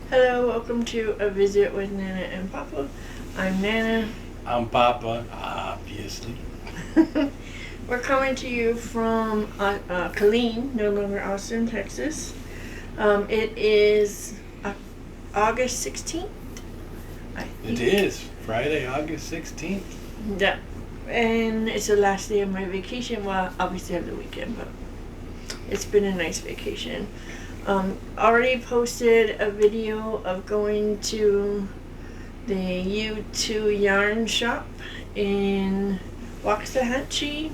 Hello, welcome to A Visit with Nana and Papa. I'm Nana. I'm Papa, obviously. We're coming to you from Killeen, no longer Austin, Texas. It is August 16th. It is Friday, August 16th. Yeah. And it's the last day of my vacation. Well, obviously I have the weekend, but it's been a nice vacation. Already posted a video of going to the U2 yarn shop in Waxahachie.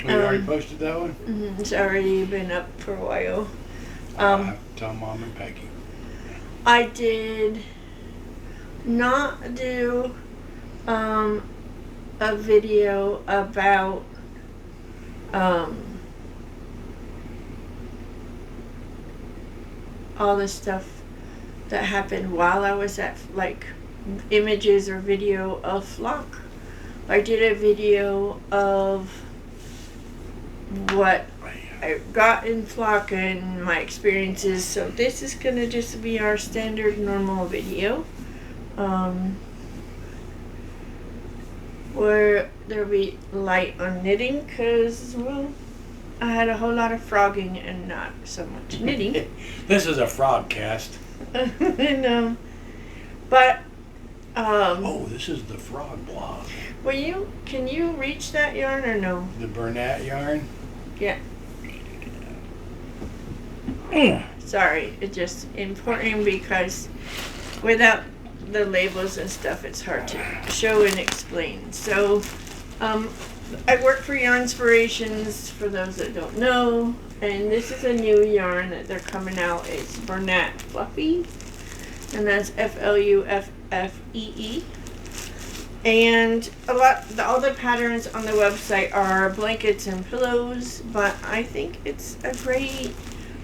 You already posted that one? It's already been up for a while. Tell Mom and Peggy. I did not do a video about all the stuff that happened while I was at, like, images or video of Flock. I did a video of what I got in Flock and my experiences, so this is gonna just be our standard normal video. Where there'll be light on knitting, because, well, I had a whole lot of frogging and not so much knitting. This is a frog cast. And, but, this is the frog blog. Can you reach that yarn or no? The Bernat yarn? Yeah. Sorry, it's just important because without the labels and stuff, it's hard to show and explain. So, I work for Yarnspirations, for those that don't know, and this is a new yarn that they're coming out. It's Bernat Fluffy, and that's Fluffee. And all the patterns on the website are blankets and pillows, but I think it's a great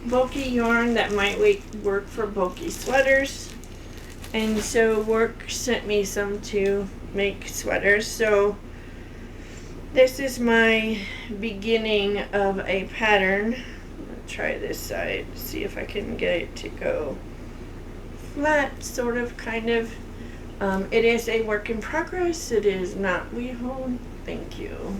bulky yarn that might work for bulky sweaters. And so Work sent me some to make sweaters. So this is my beginning of a pattern. I'll try this side, see if I can get it to go flat, sort of, kind of. It is a work in progress. It is not WeHo. Thank you.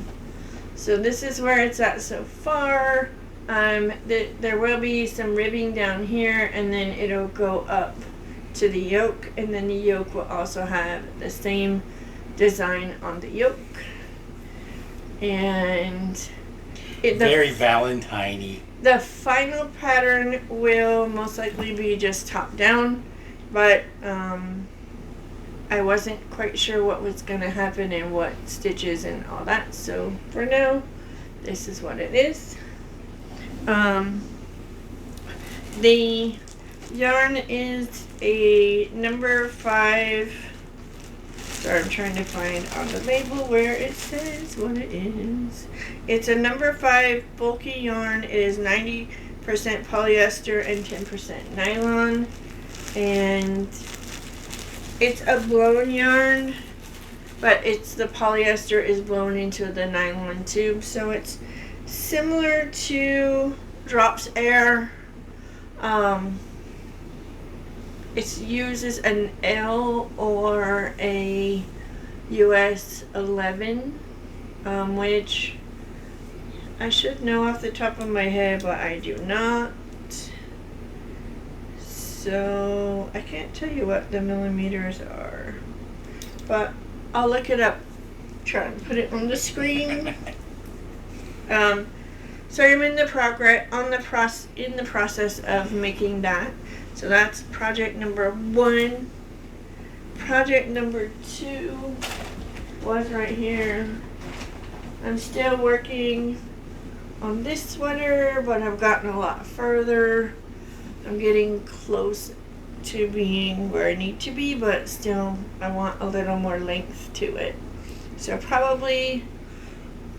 So this is where it's at so far. There will be some ribbing down here, and then it'll go up to the yoke, and then the yoke will also have the same design on the yoke. And very Valentine-y. The final pattern will most likely be just top down, but I wasn't quite sure what was going to happen and what stitches and all that. So for now, this is what it is. The yarn is a number 5. Sorry, I'm trying to find on the label where it says what it is. It's a number 5 bulky yarn. It is 90% polyester and 10% nylon. And it's a blown yarn, but the polyester is blown into the nylon tube. So it's similar to Drops Air. It uses an L or a US 11, which I should know off the top of my head, but I do not. So I can't tell you what the millimeters are, but I'll look it up. Try and put it on the screen. So I'm in the process of making that. So that's project number 1. Project number 2 was right here. I'm still working on this sweater, but I've gotten a lot further. I'm getting close to being where I need to be, but still I want a little more length to it. So probably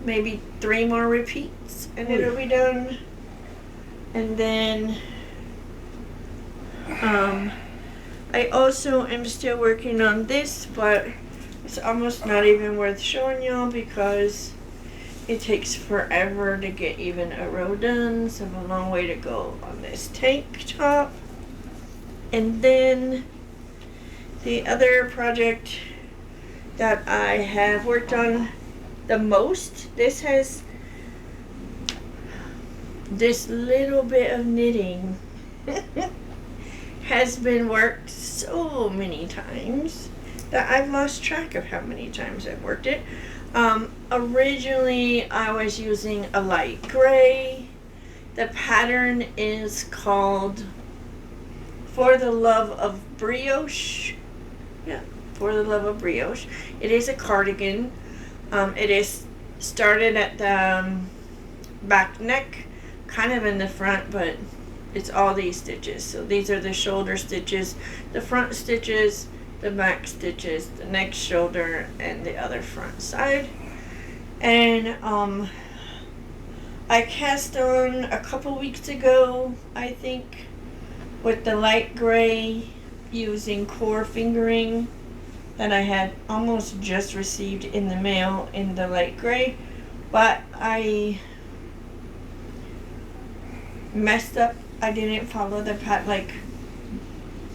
maybe 3 more repeats and it'll be done. And then I also am still working on this, but it's almost not even worth showing y'all because it takes forever to get even a row done, so I have a long way to go on this tank top. And then the other project that I have worked on the most, this little bit of knitting has been worked so many times that I've lost track of how many times I've worked it. Originally I was using a light gray. The pattern is called For the Love of Brioche. Yeah, For the Love of Brioche. It is a cardigan. It is started at the back neck, kind of in the front, but it's all these stitches. So these are the shoulder stitches, the front stitches, the back stitches, the next shoulder, and the other front side. And I cast on a couple weeks ago, I think, with the light gray using core fingering that I had almost just received in the mail in the light gray, but I messed up. I didn't follow the pattern.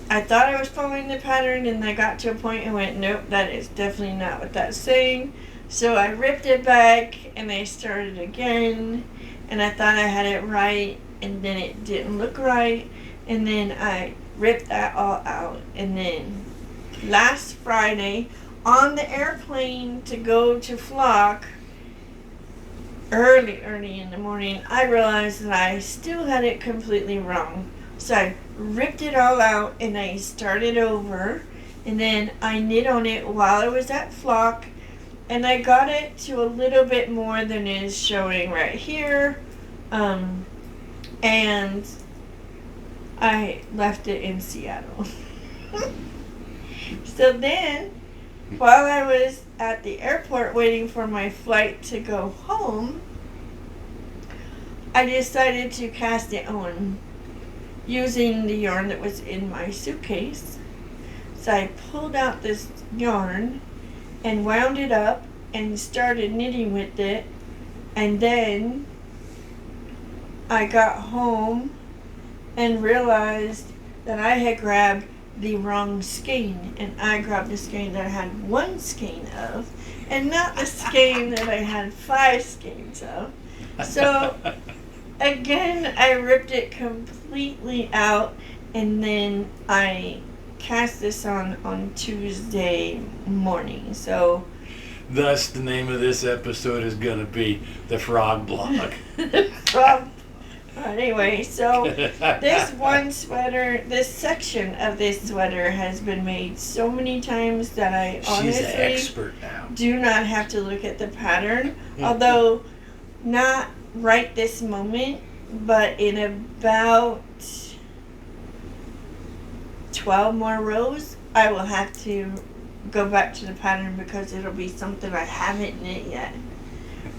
I thought I was following the pattern, and I got to a point and went, nope, that is definitely not what that's saying. So I ripped it back and I started again, and I thought I had it right, and then it didn't look right, and then I ripped that all out. And then last Friday on the airplane to go to Flock, early in the morning, I realized that I still had it completely wrong. So I ripped it all out and I started over, and then I knit on it while I was at Flock, and I got it to a little bit more than is showing right here, and I left it in Seattle. So then, while I was at the airport waiting for my flight to go home, I decided to cast it on using the yarn that was in my suitcase. So I pulled out this yarn and wound it up and started knitting with it, and then I got home and realized that I had grabbed the wrong skein, and I grabbed the skein that I had one skein of, and not the skein that I had 5 skeins of. So again, I ripped it completely out, and then I cast this on Tuesday morning. So thus the name of this episode is going to be The Frog Blog. The Frog. Anyway, so this one sweater, this section of this sweater has been made so many times that I She's an honestly expert now. do not have to look at the pattern. Although not right this moment, but in about 12 more rows, I will have to go back to the pattern because it'll be something I haven't knit yet.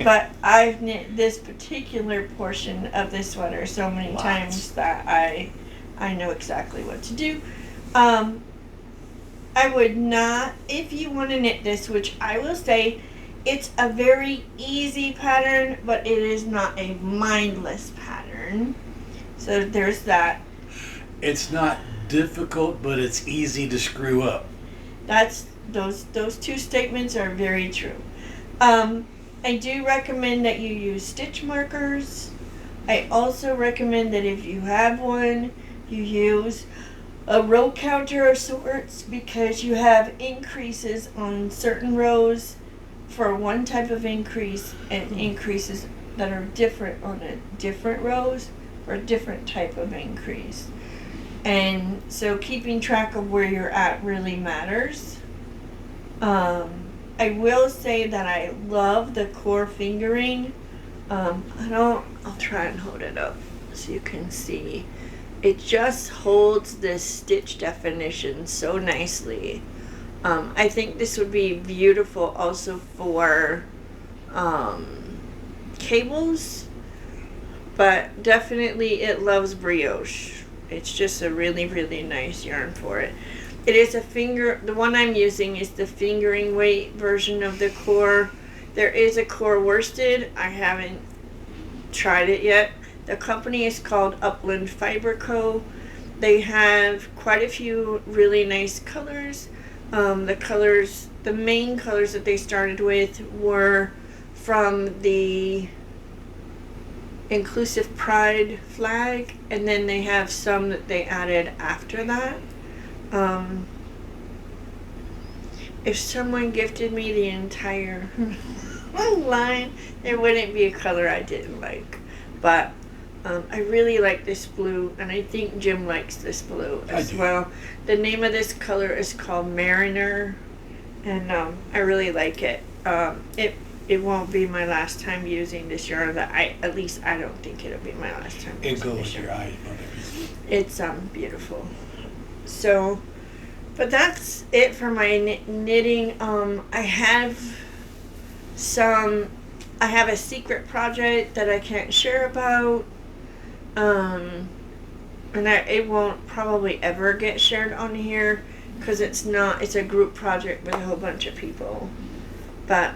But I've knit this particular portion of this sweater so many times that I know exactly what to do. I would not, if you want to knit this, which I will say, it's a very easy pattern, but it is not a mindless pattern. So there's that. It's not difficult, but it's easy to screw up. That's those 2 statements are very true. I do recommend that you use stitch markers. I also recommend that if you have one, you use a row counter of sorts, because you have increases on certain rows for one type of increase and increases that are different on different rows for a different type of increase. And so keeping track of where you're at really matters. I will say that I love the core fingering. I'll try and hold it up so you can see. It just holds this stitch definition so nicely. I think this would be beautiful also for cables, but definitely it loves brioche. It's just a really, really nice yarn for it. It is the one I'm using is the fingering weight version of the core. There is a core worsted. I haven't tried it yet. The company is called Upland Fiber Co. they have quite a few really nice colors. The main colors that they started with were from the Inclusive Pride flag, and then they have some that they added after that. If someone gifted me the entire line, there wouldn't be a color I didn't like. But I really like this blue, and I think Jim likes this blue as well. The name of this color is called Mariner, and I really like it. It won't be my last time using this yarn. At least I don't think it'll be my last time. It goes with your eyes, mother. It's beautiful. So, but that's it for my knitting. I have a secret project that I can't share about. And it won't probably ever get shared on here because it's a group project with a whole bunch of people. But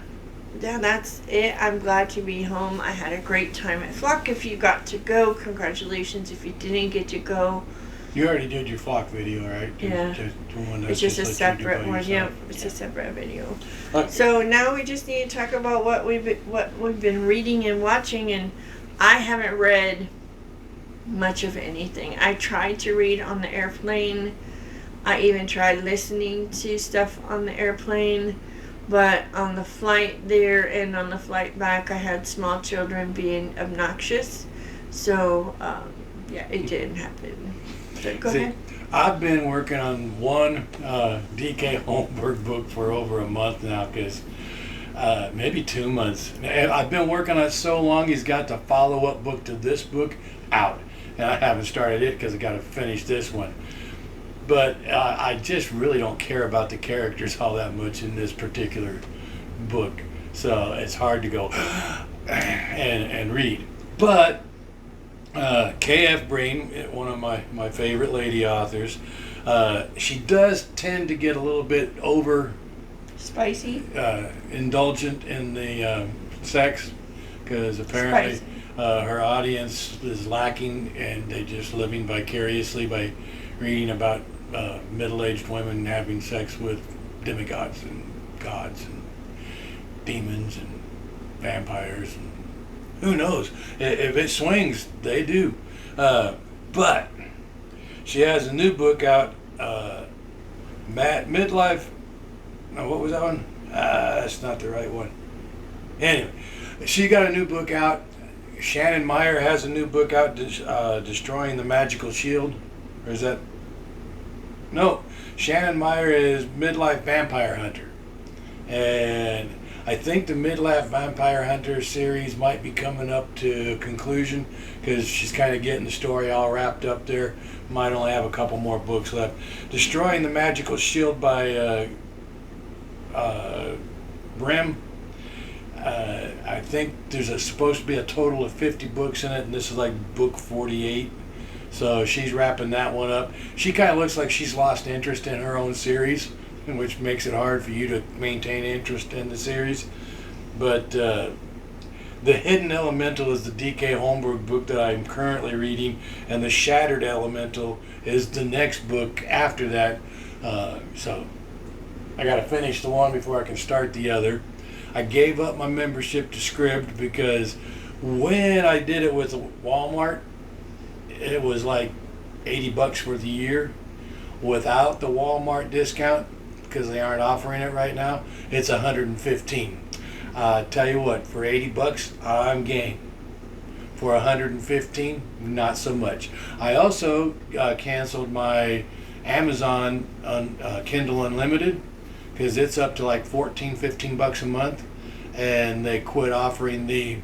yeah, that's it. I'm glad to be home. I had a great time at Flock. If you got to go, congratulations. If you didn't get to go, you already did your Flock video, right? Yeah. It's just a separate one. Yeah, it's a separate video. So now we just need to talk about what we've been reading and watching, and I haven't read much of anything. I tried to read on the airplane. I even tried listening to stuff on the airplane, but on the flight there and on the flight back, I had small children being obnoxious. So yeah, it didn't happen. So go ahead. I've been working on one D.K. Holmberg book for over a month now, because maybe 2 months. I've been working on it so long, he's got the follow-up book to this book out. And I haven't started it because I got to finish this one. But I just really don't care about the characters all that much in this particular book. So it's hard to go and read. But K.F. Brain, one of my favorite lady authors, she does tend to get a little bit over spicy, indulgent in the sex, because apparently her audience is lacking, and they're just living vicariously by reading about middle-aged women having sex with demigods and gods and demons and vampires, and who knows, if it swings, they do. But she has a new book out, Midlife, no, what was that one? That's not the right one. Anyway, she got a new book out. Shannon Meyer has a new book out, Destroying the Magical Shield. Or is that? No, Shannon Meyer is Midlife Vampire Hunter. And I think the Midlife Vampire Hunter series might be coming up to conclusion, because she's kind of getting the story all wrapped up there. Might only have a couple more books left. Destroying the Magical Shield by Brim. I think there's supposed to be a total of 50 books in it, and this is like book 48. So she's wrapping that one up. She kind of looks like she's lost interest in her own series, which makes it hard for you to maintain interest in the series. But The Hidden Elemental is the D.K. Holmberg book that I'm currently reading, and The Shattered Elemental is the next book after that. So I got to finish the one before I can start the other. I gave up my membership to Scribd because when I did it with Walmart, it was like $80 for the year. Without the Walmart discount, because they aren't offering it right now, it's $115. Tell you what, for $80, I'm game. For $115, not so much. I also canceled my Amazon Kindle Unlimited, because it's up to like $14-15 a month, and they quit offering the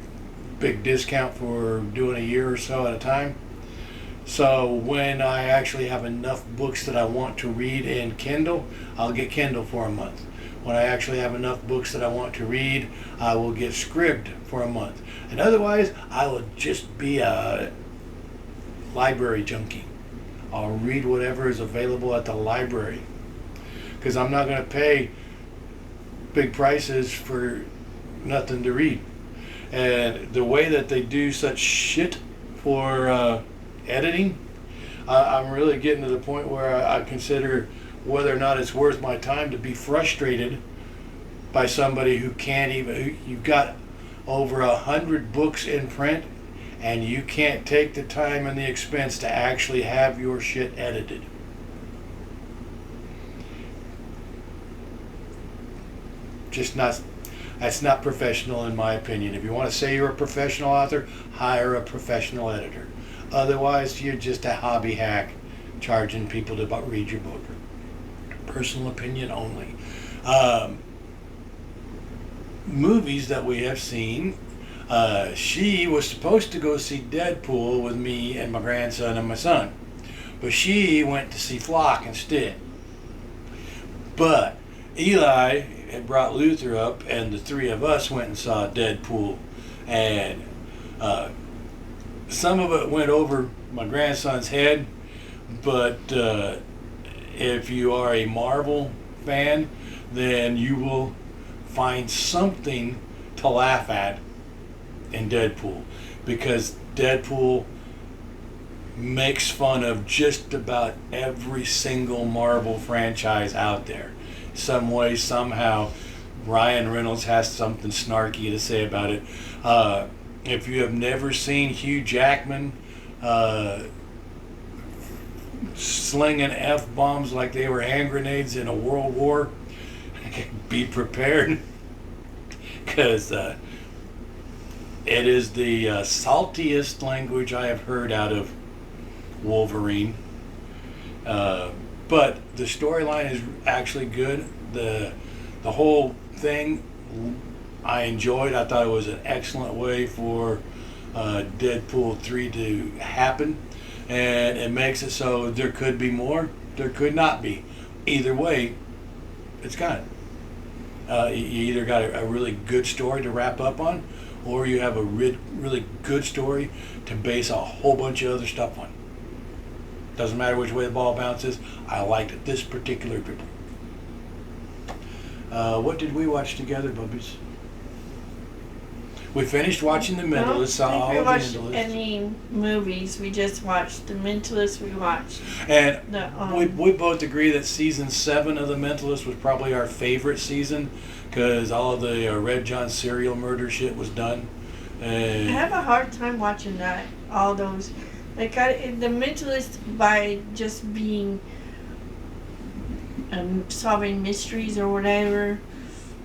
big discount for doing a year or so at a time. So when I actually have enough books that I want to read in Kindle, I'll get Kindle for a month. When I actually have enough books that I want to read, I will get Scribd for a month. And otherwise, I will just be a library junkie. I'll read whatever is available at the library, because I'm not going to pay big prices for nothing to read. And the way that they do such shit for editing, I'm really getting to the point where I consider whether or not it's worth my time to be frustrated by somebody who can't even. You've got over 100 books in print, and you can't take the time and the expense to actually have your shit edited. Just not. That's not professional in my opinion. If you want to say you're a professional author, hire a professional editor. Otherwise, you're just a hobby hack charging people to read your book. Personal opinion only. Movies that we have seen. She was supposed to go see Deadpool with me and my grandson and my son. But she went to see Flock instead. But Eli had brought Luther up, and the three of us went and saw Deadpool. And some of it went over my grandson's head, but if you are a Marvel fan, then you will find something to laugh at in Deadpool, because Deadpool makes fun of just about every single Marvel franchise out there. Some way, somehow, Ryan Reynolds has something snarky to say about it. If you have never seen Hugh Jackman slinging F-bombs like they were hand grenades in a world war, be prepared, because it is the saltiest language I have heard out of Wolverine. But the storyline is actually good. The whole thing I enjoyed. I thought it was an excellent way for Deadpool 3 to happen. And it makes it so there could be more, there could not be. Either way, it's got it. You either got a really good story to wrap up on, or you have a really good story to base a whole bunch of other stuff on. Doesn't matter which way the ball bounces. I liked this particular group. What did we watch together, Bubbies? We finished watching The Mentalist. I don't think we watched any movies. We just watched The Mentalist. We watched. And we both agree that season 7 of The Mentalist was probably our favorite season, because all of the Red John serial murder shit was done. And I have a hard time watching that. All those. Like, The Mentalist, by just being solving mysteries or whatever,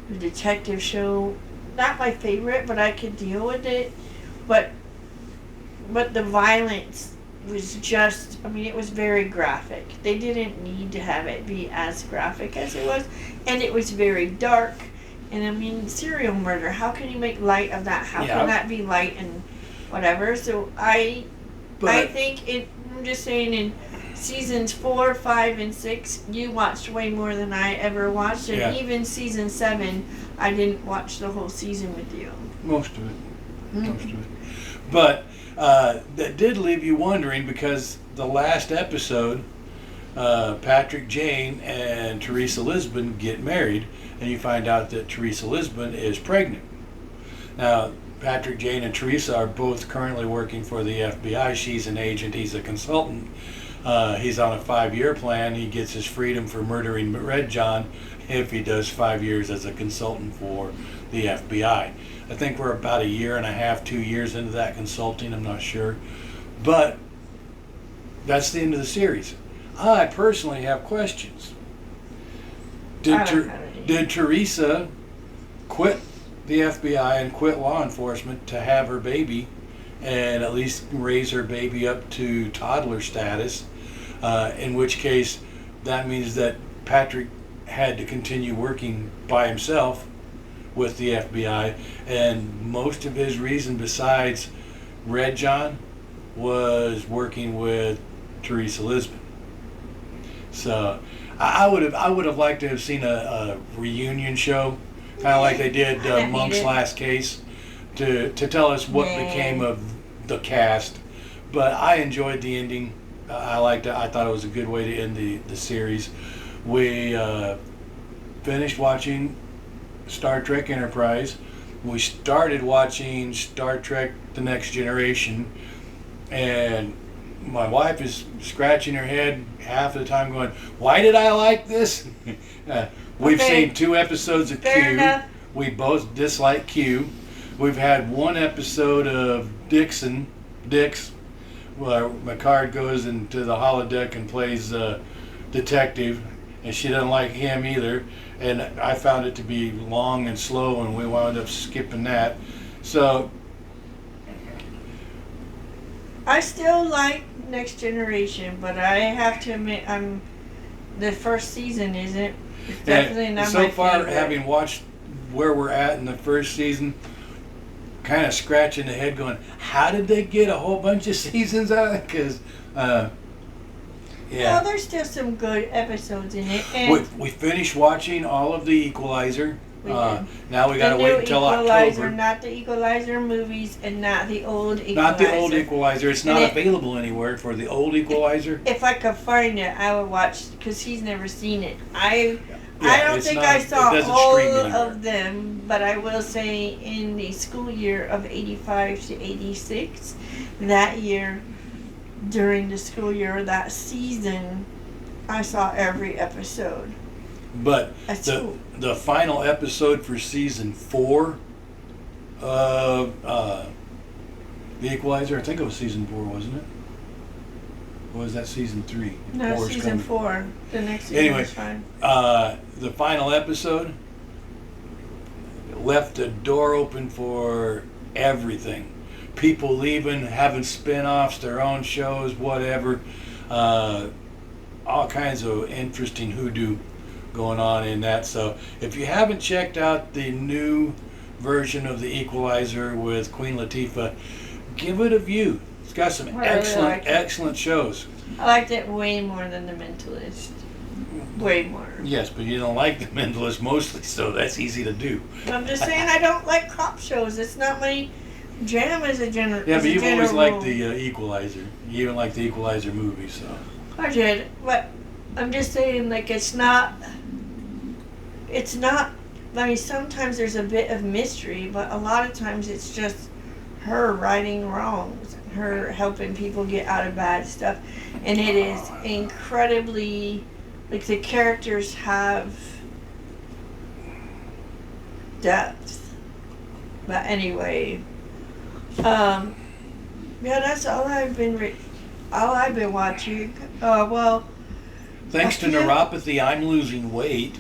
the detective show, not my favorite, but I could deal with it. But the violence was just, I mean, it was very graphic. They didn't need to have it be as graphic as it was. And it was very dark. And I mean, serial murder, how can you make light of that? How can that be light and whatever? So I think I'm just saying, in seasons 4, 5, and 6, you watched way more than I ever watched. And even season 7, I didn't watch the whole season with you. Most of it. Most of it. But that did leave you wondering, because the last episode, Patrick Jane and Teresa Lisbon get married, and you find out that Teresa Lisbon is pregnant. Now, Patrick Jane and Teresa are both currently working for the FBI. She's an agent, he's a consultant. He's on a 5-year plan. He gets his freedom for murdering Red John if he does 5 years as a consultant for the FBI. I think we're about 1.5 years, 2 years into that consulting, I'm not sure. But that's the end of the series. I personally have questions. Did Teresa quit the FBI and quit law enforcement to have her baby, and at least raise her baby up to toddler status? In which case, that means that Patrick had to continue working by himself with the FBI, and most of his reason besides Red John was working with Teresa Lisbon. So I would have liked to have seen a reunion show, kind of like they did Monk's Last Case, to tell us what became of the cast. But I enjoyed the ending. I liked it. I thought it was a good way to end the series. We finished watching Star Trek Enterprise. We started watching Star Trek The Next Generation, and my wife is scratching her head half the time going, why did I like this? We've Okay. seen 2 episodes of Fair Q. enough. We both dislike Q. We've had 1 episode of Dix, where McCard goes into the holodeck and plays detective, and she doesn't like him either. And I found it to be long and slow, and we wound up skipping that. So I still like Next Generation, but I have to admit, the first season isn't. It's definitely not so my far, favorite. having watched where we're at in the first season, kind of scratching the head going, how did they get a whole bunch of seasons out of it? Because, Well, yeah. there's still some good episodes in it, and We finished watching all of the Equalizer. We did. Now we got to the wait new until Equalizer, October. not the Equalizer movies, and not the old Equalizer. Not the old Equalizer. It's not And available anywhere for the old Equalizer. If I could find it, I would watch because he's never seen it. I Yeah, don't it's think not- I it saw doesn't all stream anywhere. of them, but I will say in the school year of 85 to 86, that year, during the school year, that season, I saw every episode But at school. the final episode for season 4 of the Equalizer, I think it was season 4, wasn't it? Or was that season 3? No, 4 is season coming. 4. The next season Anyway, is fine. The final episode left the door open for everything. People leaving, having spin-offs, their own shows, whatever. All kinds of interesting hoodoo going on in that. So if you haven't checked out the new version of the Equalizer with Queen Latifah, give it a view. It's got some I really excellent, like it. excellent shows. I liked it way more than The Mentalist. Way more. Yes, but you don't like The Mentalist mostly, so that's easy to do. I'm just saying I don't like cop shows. It's not my jam as a general. Yeah, as but a you've always general liked rule. the Equalizer. You even like the Equalizer movie, so. I did, but I'm just saying, like, it's not. I mean, sometimes there's a bit of mystery, but a lot of times it's just her righting wrongs, her helping people get out of bad stuff, and it is incredibly, like, the characters have depth. But anyway, yeah, that's all I've been watching. Well, Thanks to I feel- neuropathy, I'm losing weight.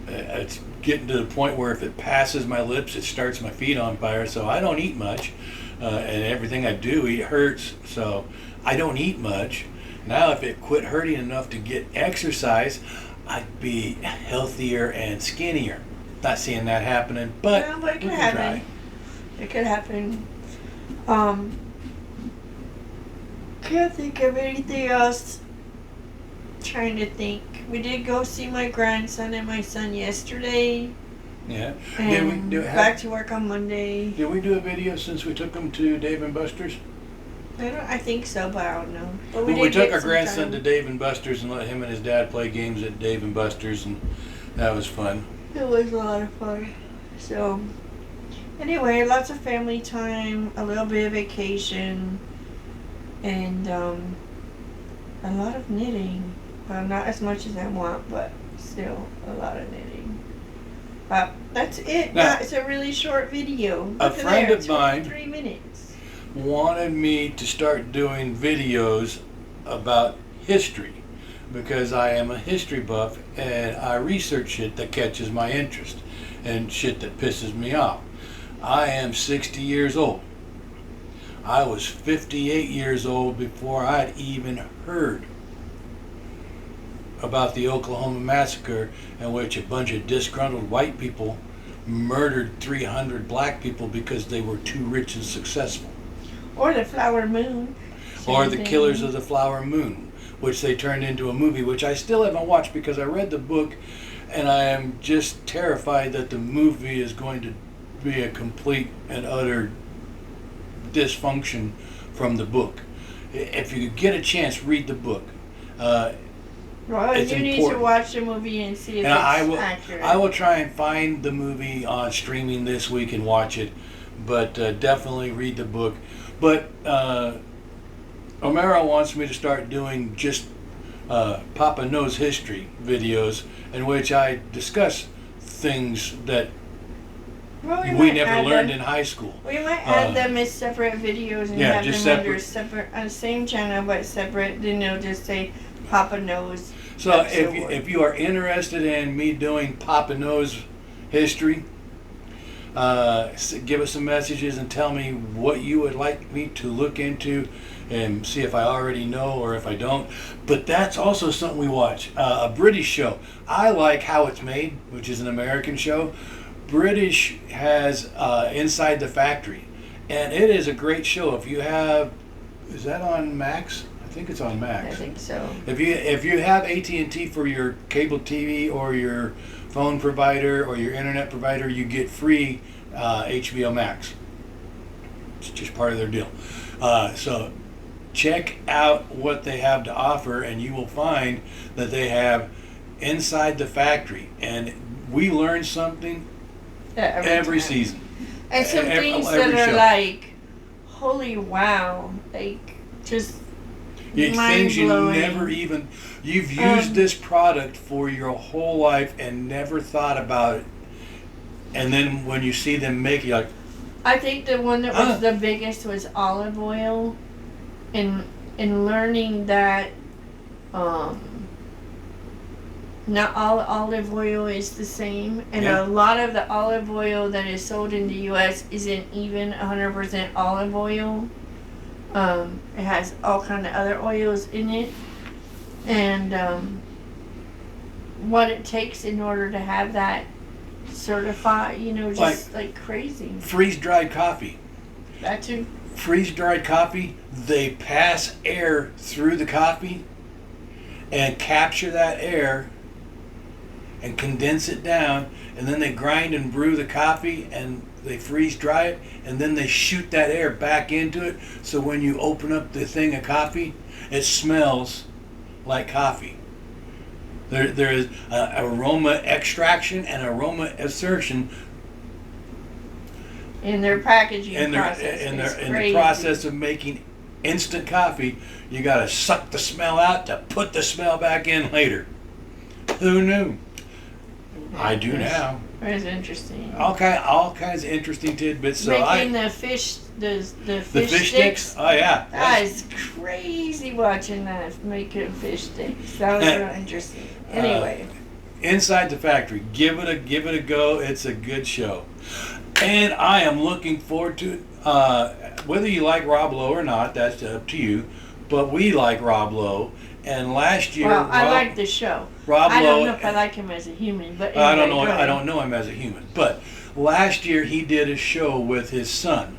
It's getting to the point where if it passes my lips, it starts my feet on fire. So I don't eat much, and everything I do eat hurts. So I don't eat much. Now, if it quit hurting enough to get exercise, I'd be healthier and skinnier. Not seeing that happening, but yeah, but it we could can happen. try. It could happen. Can't think of anything else. Trying to think. We did go see my grandson and my son yesterday, Yeah. and back to work on Monday. Did we do a video since we took them to Dave and Buster's? I think so, but I don't know. But We did took get our some grandson time. to Dave and Buster's and let him and his dad play games at Dave and Buster's, and that was fun. It was a lot of fun. So, anyway, lots of family time, a little bit of vacation, and a lot of knitting. Well, not as much as I want, but still a lot of knitting. But that's it. Now, It's a really short video. a Look at friend there, of mine- 23 minutes. Wanted me to start doing videos about history because I am a history buff and I research shit that catches my interest and shit that pisses me off. I am 60 years old. I was 58 years old before I'd even heard about the Oklahoma massacre, in which a bunch of disgruntled white people murdered 300 black people because they were too rich and successful. Or the Flower Moon. Or Same the thing. Killers of the Flower Moon, which they turned into a movie, which I still haven't watched because I read the book and I am just terrified that the movie is going to be a complete and utter dysfunction from the book. If you get a chance, read the book. Well, It's you need to important. watch the movie and see if And it's I accurate. will try and find the movie on streaming this week and watch it, but definitely read the book. But Omero wants me to start doing just Papa Knows History videos in which I discuss things that Well, we never add learned them. in high school. We might add them as separate videos and yeah, have them just under separate on the same channel but separate. Then they'll just say Papa Knows. So if you are interested in me doing Papa Knows History, give us some messages and tell me what you would like me to look into and see if I already know or if I don't. But that's also something we watch. A British show. I like How It's Made, which is an American show. British has Inside the Factory, and it is a great show. If you have, is that on Max? I think it's on Max. I think so. If you have AT&T for your cable TV or your phone provider or your internet provider, you get free HBO Max. It's just part of their deal. So check out what they have to offer, and you will find that they have Inside the Factory, and we learn something every time. season. And some things that are show. like, holy wow, like just Things you mind-blowing. never even, you've used this product for your whole life and never thought about it. And then when you see them make it, you're like, I think the one that was the biggest was olive oil, and learning that not all olive oil is the same, and Yeah. a lot of the olive oil that is sold in the U.S. isn't even 100% olive oil. It has all kind of other oils in it, and what it takes in order to have that certified, just like crazy. freeze-dried coffee. That too. Freeze-dried coffee, they pass air through the coffee and capture that air and condense it down, and then they grind and brew the coffee and they freeze dry it, and then they shoot that air back into it, so when you open up the thing of coffee, it smells like coffee. There is aroma extraction and aroma assertion In their packaging in process. in It's the crazy. process of making instant coffee. You got to suck the smell out to put the smell back in later. Who knew? I do now. It's interesting. All kinds of interesting tidbits. So Making the fish the fish sticks. Oh yeah. That is crazy watching that making fish sticks. That was real interesting. Anyway. Inside the Factory. Give it a go. It's a good show, and I am looking forward to it. Whether you like Rob Lowe or not, that's up to you. But we like Rob Lowe, and last year, Well, I like the show. Rob I Lowe. don't know if I like him as a human, but anyway, I don't know. go ahead. I don't know him as a human, but last year he did a show with his son.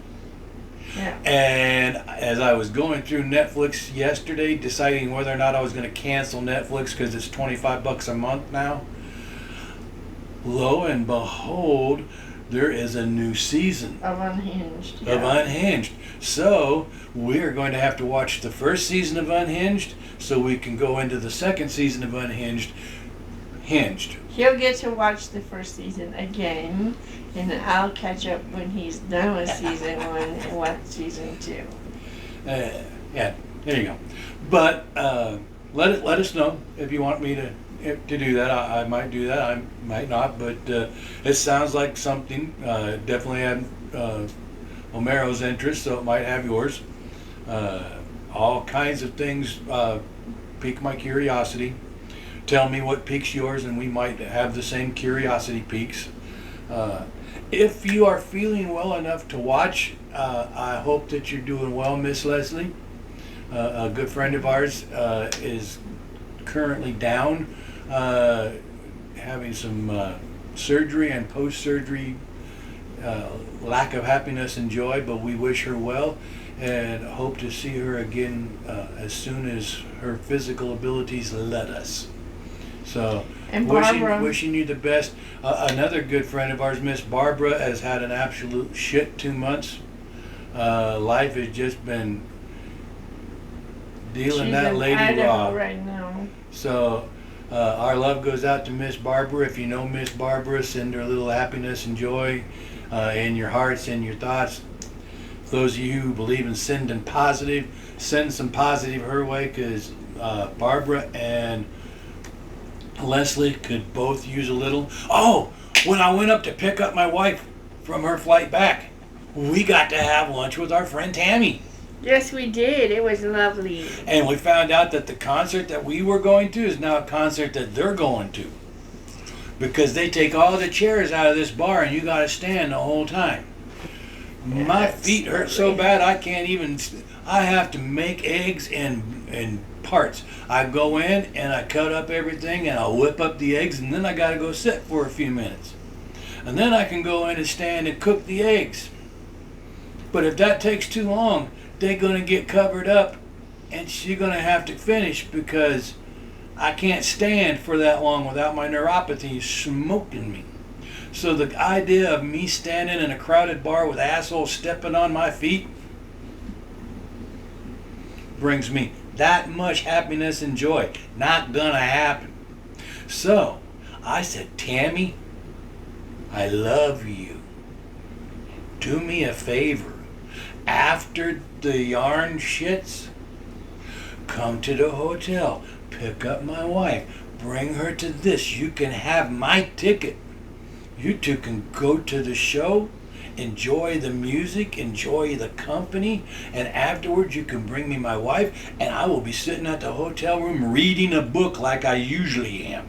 Yeah. And as I was going through Netflix yesterday, deciding whether or not I was going to cancel Netflix because it's $25 a month now, lo and behold, there is a new season Of Unhinged. of Unhinged. So we're going to have to watch the first season of Unhinged so we can go into the second season of Unhinged. Hinged. He'll get to watch the first season again, and then I'll catch up when he's done with season 1 and watch season 2. Yeah, there you go. But let us know if you want me to do that. I might do that. I might not. But it sounds like something definitely had Omero's interest, so it might have yours. All kinds of things pique my curiosity. Tell me what piques yours, and we might have the same curiosity piques. If you are feeling well enough to watch, I hope that you're doing well, Miss Leslie. A good friend of ours is currently down, having some surgery and post-surgery lack of happiness and joy, but we wish her well and hope to see her again as soon as her physical abilities let us. So, And Barbara. wishing you the best. Another good friend of ours, Miss Barbara, has had an absolute shit 2 months. Life has just been dealing She's that in lady Idaho raw. right now. So, our love goes out to Miss Barbara. If you know Miss Barbara, send her a little happiness and joy in your hearts and your thoughts. those of you who believe in sending positive, send some positive her way, because Barbara and Leslie could both use a little. Oh, when I went up to pick up my wife from her flight back, we got to have lunch with our friend Tammy. Yes, we did. It was lovely. And we found out that the concert that we were going to is now a concert that they're going to. Because they take all the chairs out of this bar and you got to stand the whole time. My feet hurt so bad I can't even. I have to make eggs in parts. I go in and I cut up everything and I whip up the eggs, and then I got to go sit for a few minutes. And then I can go in and stand and cook the eggs. But if that takes too long, they're going to get covered up and she's going to have to finish, because I can't stand for that long without my neuropathy smoking me. So the idea of me standing in a crowded bar with assholes stepping on my feet brings me that much happiness and joy. Not gonna happen. So I said, Tammy, I love you. Do me a favor. After the yarn shits, come to the hotel, pick up my wife, bring her to this. You can have my ticket. You two can go to the show, enjoy the music, enjoy the company, and afterwards you can bring me my wife, and I will be sitting at the hotel room reading a book like I usually am.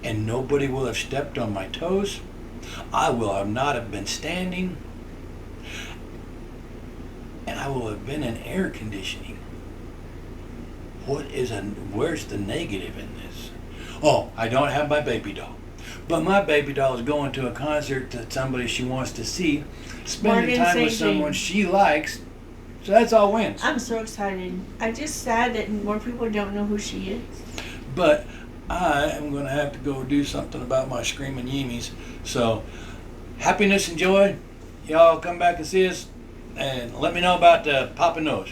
And nobody will have stepped on my toes. I will have not have been standing. And I will have been in air conditioning. Where's the negative in this? Oh, I don't have my baby doll. But my baby doll is going to a concert that somebody she wants to see, spending time with someone she likes. So that's all wins. I'm so excited. I'm just sad that more people don't know who she is. But I am going to have to go do something about my screaming yeemies. So, happiness and joy. Y'all come back and see us. And let me know about the popping nose.